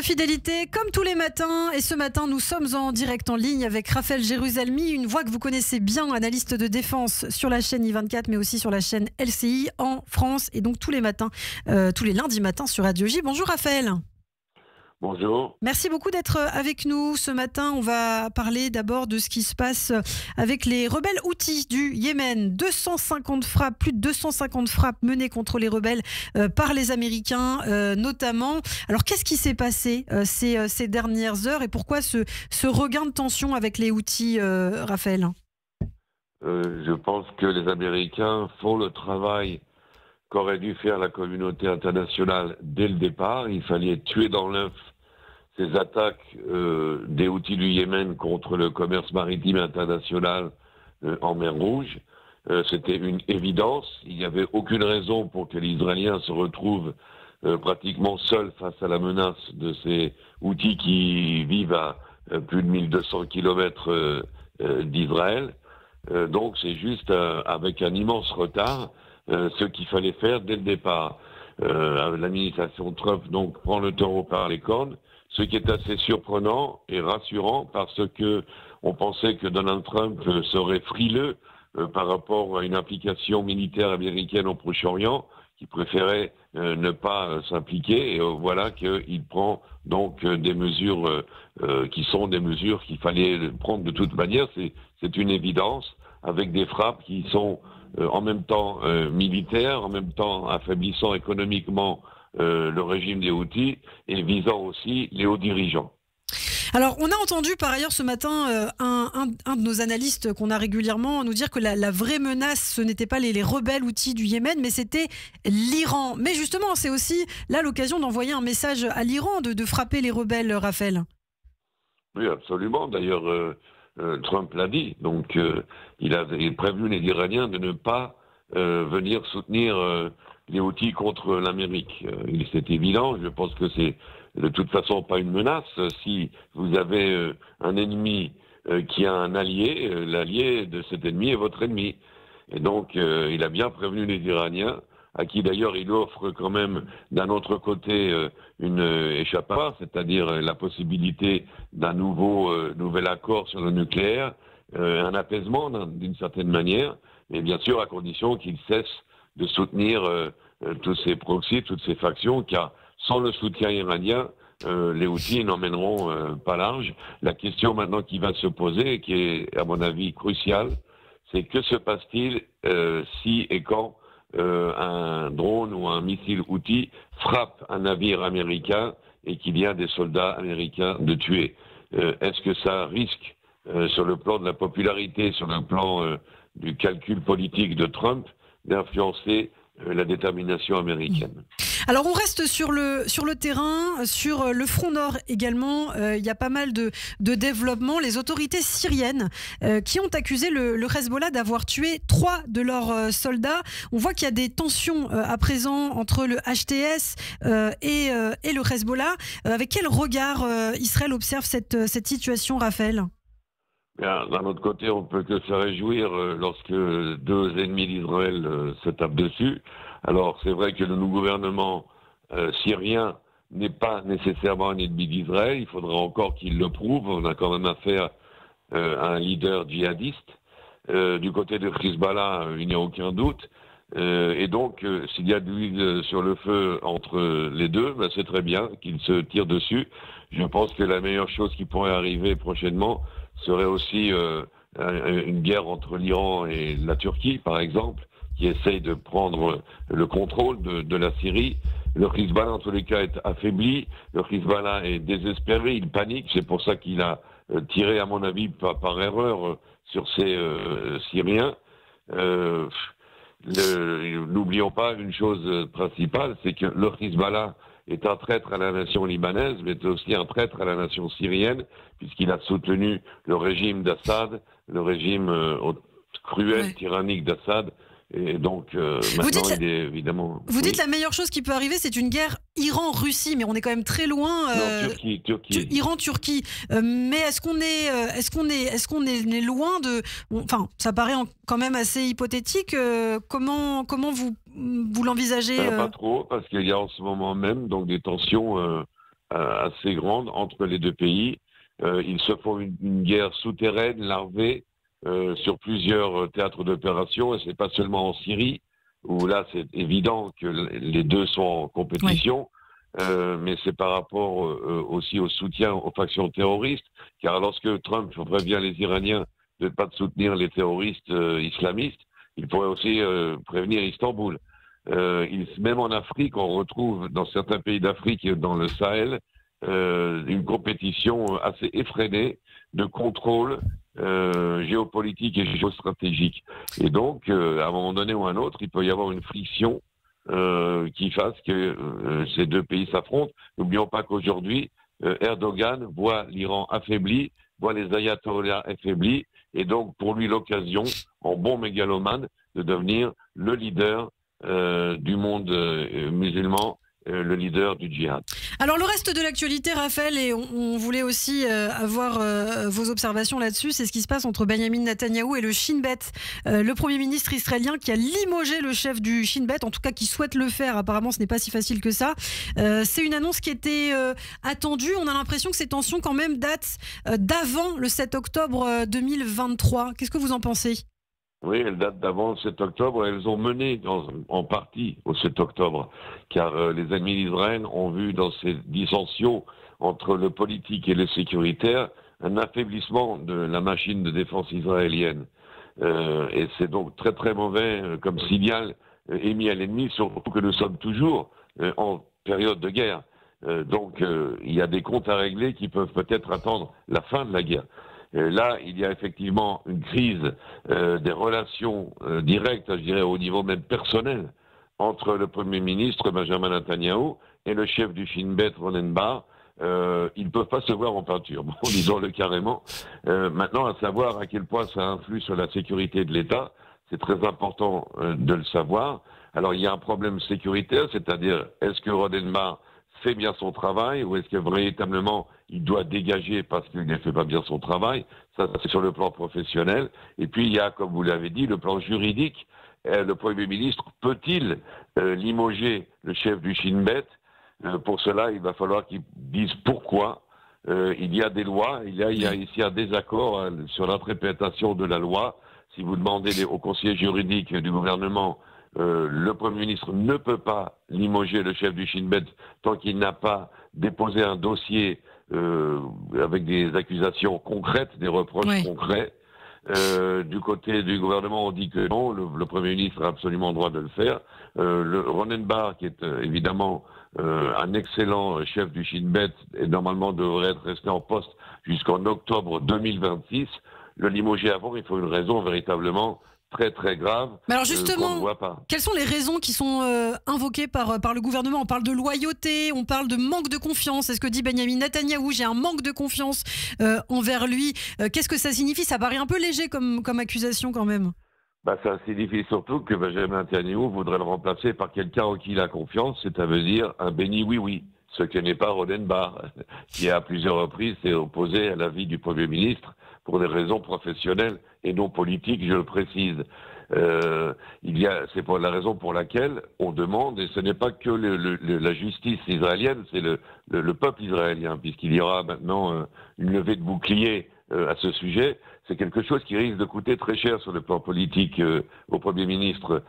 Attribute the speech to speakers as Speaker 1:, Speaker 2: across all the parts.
Speaker 1: fidélité, comme tous les matins. Et ce matin, nous sommes en direct en ligne avec Raphaël Jérusalemi, une voix que vous connaissez bien, analyste de défense sur la chaîne I24, mais aussi sur la chaîne LCI en France. Et donc tous les matins, tous les lundis matins sur Radio J. Bonjour Raphaël.
Speaker 2: Bonjour.
Speaker 1: Merci beaucoup d'être avec nous. Ce matin, on va parler d'abord de ce qui se passe avec les rebelles Houthis du Yémen. 250 frappes, plus de 250 frappes menées contre les rebelles par les Américains notamment. Alors qu'est-ce qui s'est passé ces dernières heures et pourquoi ce regain de tension avec les Houthis, Raphaël ?
Speaker 2: Je pense que les Américains font le travail qu'aurait dû faire la communauté internationale dès le départ. Il fallait tuer dans l'œuf ces attaques des Houthis du Yémen contre le commerce maritime international en mer Rouge. C'était une évidence. Il n'y avait aucune raison pour que les Israéliens se retrouvent pratiquement seuls face à la menace de ces Houthis qui vivent à plus de 1200 kilomètres d'Israël. Donc c'est juste avec un immense retard ce qu'il fallait faire dès le départ. L'administration Trump donc prend le taureau par les cornes, ce qui est assez surprenant et rassurant parce que on pensait que Donald Trump serait frileux par rapport à une implication militaire américaine au Proche-Orient, qui préférait ne pas s'impliquer. Et voilà qu'il prend donc des mesures qui sont des mesures qu'il fallait prendre de toute manière. C'est une évidence, avec des frappes qui sont en même temps militaires, en même temps affaiblissant économiquement le régime des Houthis et visant aussi les hauts dirigeants.
Speaker 1: Alors, on a entendu par ailleurs ce matin un de nos analystes qu'on a régulièrement nous dire que la vraie menace, ce n'était pas les rebelles Houthis du Yémen, mais c'était l'Iran. Mais justement, c'est aussi là l'occasion d'envoyer un message à l'Iran de frapper les rebelles, Raphaël.
Speaker 2: Oui, absolument. D'ailleurs, Trump l'a dit. Donc, il a prévenu les Iraniens de ne pas venir soutenir les Houthis contre l'Amérique. C'est évident. Je pense que c'est de toute façon pas une menace. Si vous avez un ennemi qui a un allié, l'allié de cet ennemi est votre ennemi. Et donc, il a bien prévenu les Iraniens, à qui d'ailleurs il offre quand même d'un autre côté une échappatoire, c'est-à-dire la possibilité d'un nouvel accord sur le nucléaire, un apaisement d'une certaine manière, mais bien sûr à condition qu'il cesse de soutenir tous ces proxys, toutes ces factions, car sans le soutien iranien, les Houthis n'emmèneront pas large. La question maintenant qui va se poser, et qui est à mon avis cruciale, c'est que se passe-t-il si et quand un drone ou un missile Houthi frappe un navire américain et qu'il y a des soldats américains de tuer? Est-ce que ça risque, sur le plan de la popularité, sur le plan du calcul politique de Trump, d'influencer la détermination américaine?
Speaker 1: Alors on reste sur le terrain, sur le front nord également. Il y a pas mal de développements. Les autorités syriennes qui ont accusé le Hezbollah d'avoir tué 3 de leurs soldats. On voit qu'il y a des tensions à présent entre le HTS et le Hezbollah. Avec quel regard Israël observe cette situation, Raphaël ?
Speaker 2: D'un autre côté, on ne peut que se réjouir lorsque deux ennemis d'Israël se tapent dessus. Alors, c'est vrai que le nouveau gouvernement syrien n'est pas nécessairement un ennemi d'Israël. Il faudra encore qu'il le prouve. On a quand même affaire à un leader djihadiste. Du côté de Hezbollah, il n'y a aucun doute. Et donc, s'il y a de l'huile sur le feu entre les deux, ben c'est très bien qu'ils se tirent dessus. Je pense que la meilleure chose qui pourrait arriver prochainement serait aussi une guerre entre l'Iran et la Turquie, par exemple, qui essaye de prendre le contrôle de la Syrie. Le Hezbollah, en tous les cas, est affaibli. Le Hezbollah est désespéré, il panique. C'est pour ça qu'il a tiré, à mon avis, par erreur sur ces Syriens. N'oublions pas une chose principale, c'est que le Hezbollah est un traître à la nation libanaise, mais aussi un traître à la nation syrienne, puisqu'il a soutenu le régime d'Assad, le régime cruel, tyrannique d'Assad. Et donc, maintenant, il est évidemment...
Speaker 1: Vous dites la meilleure chose qui peut arriver, c'est une guerre Iran-Russie, mais on est quand même très loin.
Speaker 2: Non, Turquie.
Speaker 1: Iran-Turquie. Mais est-ce qu'on est loin de... Enfin, ça paraît quand même assez hypothétique. Comment vous l'envisagez
Speaker 2: Pas trop, parce qu'il y a en ce moment même donc des tensions assez grande entre les deux pays. Ils se font une guerre souterraine, larvée, sur plusieurs théâtres d'opération, et c'est pas seulement en Syrie, où là c'est évident que les deux sont en compétition, mais c'est par rapport aussi au soutien aux factions terroristes, car lorsque Trump prévient les Iraniens de ne pas soutenir les terroristes islamistes, il pourrait aussi prévenir Istanbul. Même en Afrique, on retrouve dans certains pays d'Afrique et dans le Sahel une compétition assez effrénée de contrôle géopolitique et géostratégique. Et donc, à un moment donné ou à un autre, il peut y avoir une friction qui fasse que ces deux pays s'affrontent. N'oublions pas qu'aujourd'hui, Erdogan voit l'Iran affaibli, voit les ayatollahs affaiblis, et donc pour lui l'occasion, en bon mégalomane, de devenir le leader du monde musulman, le leader du djihad.
Speaker 1: Alors le reste de l'actualité, Raphaël, et on voulait aussi avoir vos observations là-dessus, c'est ce qui se passe entre Benyamin Netanyahou et le Shin Bet, le Premier ministre israélien qui a limogé le chef du Shin Bet, en tout cas qui souhaite le faire. Apparemment, ce n'est pas si facile que ça. C'est une annonce qui était attendue. On a l'impression que ces tensions quand même datent d'avant le 7 octobre 2023. Qu'est-ce que vous en pensez ?
Speaker 2: Oui, elles datent d'avant le 7 octobre. Elles ont mené en partie au 7 octobre, car les ennemis d'Israël ont vu dans ces dissensions entre le politique et le sécuritaire un affaiblissement de la machine de défense israélienne. Et c'est donc très très mauvais comme signal émis à l'ennemi, surtout que nous sommes toujours en période de guerre. Donc il y a des comptes à régler qui peuvent peut-être attendre la fin de la guerre. Là, il y a effectivement une crise des relations directes, je dirais au niveau même personnel, entre le Premier ministre Benjamin Netanyahou et le chef du Shin Bet, Ronen Bar. Ils ne peuvent pas se voir en peinture, bon, disons-le carrément. Maintenant, à savoir à quel point ça influe sur la sécurité de l'État, c'est très important de le savoir. Alors, il y a un problème sécuritaire, c'est-à-dire, est-ce que Ronen Bar fait bien son travail ou est-ce que véritablement il doit dégager parce qu'il ne fait pas bien son travail? Ça, c'est sur le plan professionnel. Et puis, il y a, comme vous l'avez dit, le plan juridique. Le Premier ministre peut-il limoger le chef du Shin Bet? Pour cela, il va falloir qu'il dise pourquoi. Il y a des lois, il y a ici un désaccord sur l'interprétation de la loi. Si vous demandez au conseiller juridique du gouvernement, le Premier ministre ne peut pas limoger le chef du Shin Bet tant qu'il n'a pas déposé un dossier avec des accusations concrètes, des reproches concrets. Du côté du gouvernement, on dit que non, le Premier ministre a absolument le droit de le faire. Ronen Bar, qui est évidemment un excellent chef du Shin Bet et normalement devrait être resté en poste jusqu'en octobre 2026, le limoger avant, il faut une raison véritablement très très grave.
Speaker 1: Mais alors justement, quelles sont les raisons qui sont invoquées par le gouvernement? On parle de loyauté, on parle de manque de confiance. Est-ce que dit Benyamin Netanyahou, j'ai un manque de confiance envers lui? Qu'est-ce que ça signifie? Ça paraît un peu léger comme accusation quand même.
Speaker 2: Ça signifie surtout que Benjamin Netanyahou voudrait le remplacer par quelqu'un en qui il a confiance, c'est-à-dire un béni oui-oui, ce que n'est pas Ronen Bar, qui à plusieurs reprises s'est opposé à l'avis du Premier ministre pour des raisons professionnelles et non politiques, je le précise. C'est pour la raison pour laquelle on demande, et ce n'est pas que la justice israélienne, c'est le peuple israélien, puisqu'il y aura maintenant une levée de bouclier à ce sujet. C'est quelque chose qui risque de coûter très cher sur le plan politique au Premier ministre,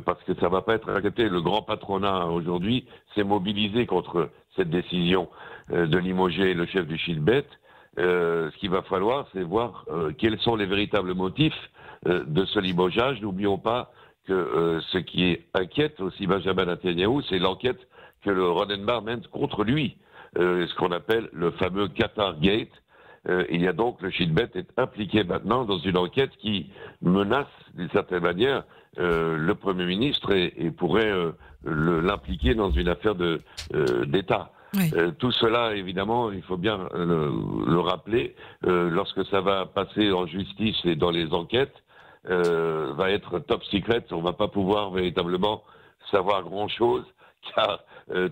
Speaker 2: parce que ça ne va pas être accepté. Le grand patronat aujourd'hui s'est mobilisé contre cette décision de limoger le chef du Shin Bet. Ce qu'il va falloir, c'est voir quels sont les véritables motifs de ce limogeage. N'oublions pas que ce qui inquiète aussi Benjamin Netanyahou, c'est l'enquête que le Ronen Bar mène contre lui, ce qu'on appelle le fameux Qatar Gate. Il y a donc, le Shin Bet est impliqué maintenant dans une enquête qui menace d'une certaine manière le Premier ministre et pourrait l'impliquer dans une affaire d'État. Oui. Tout cela, évidemment, il faut bien le rappeler, lorsque ça va passer en justice et dans les enquêtes, va être top secret. On ne va pas pouvoir véritablement savoir grand-chose, car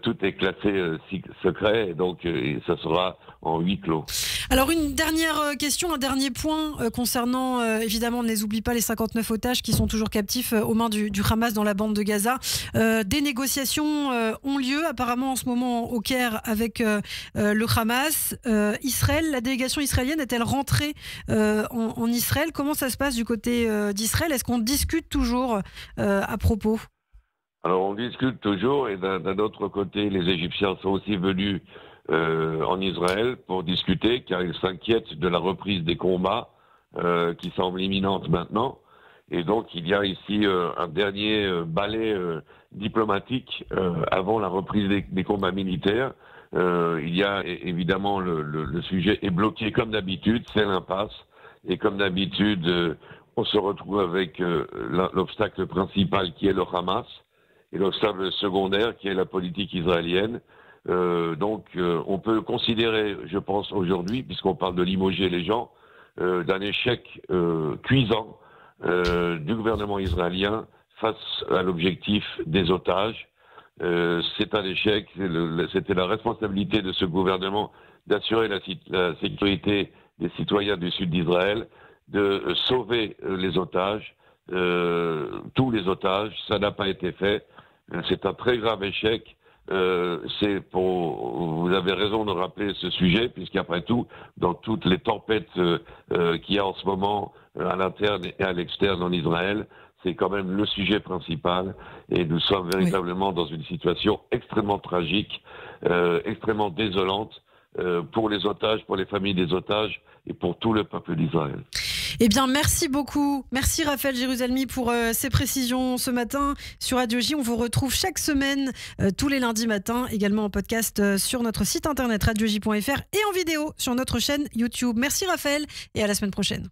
Speaker 2: tout est classé secret, et donc ça sera en huis clos.
Speaker 1: Alors une dernière question, un dernier point concernant, évidemment, on ne les oublie pas, les 59 otages qui sont toujours captifs aux mains du Hamas dans la bande de Gaza. Des négociations ont lieu apparemment en ce moment au Caire avec le Hamas. Israël, la délégation israélienne est-elle rentrée en Israël? Comment ça se passe du côté d'Israël? Est-ce qu'on discute toujours à propos?
Speaker 2: Alors on discute toujours et d'un autre côté, les Égyptiens sont aussi venus en Israël pour discuter car ils s'inquiètent de la reprise des combats qui semble imminente maintenant. Et donc il y a ici un dernier balai diplomatique avant la reprise des combats militaires. Il y a évidemment le sujet est bloqué comme d'habitude, c'est l'impasse. Et comme d'habitude, on se retrouve avec l'obstacle principal qui est le Hamas et l'obstacle secondaire qui est la politique israélienne. Donc on peut considérer, je pense aujourd'hui, puisqu'on parle de limoger les gens, d'un échec cuisant du gouvernement israélien face à l'objectif des otages. C'est un échec, c'était la responsabilité de ce gouvernement d'assurer la sécurité des citoyens du sud d'Israël, de sauver les otages, tous les otages, ça n'a pas été fait. C'est un très grave échec. Vous avez raison de rappeler ce sujet, puisqu'après tout, dans toutes les tempêtes qu'il y a en ce moment à l'interne et à l'externe en Israël, c'est quand même le sujet principal. Et nous sommes véritablement dans une situation extrêmement tragique, extrêmement désolante pour les otages, pour les familles des otages et pour tout le peuple d'Israël.
Speaker 1: Eh bien, merci beaucoup. Merci Raphaël Jérusalemi pour ces précisions ce matin sur Radio J. On vous retrouve chaque semaine, tous les lundis matins, également en podcast sur notre site internet radioj.fr et en vidéo sur notre chaîne YouTube. Merci Raphaël et à la semaine prochaine.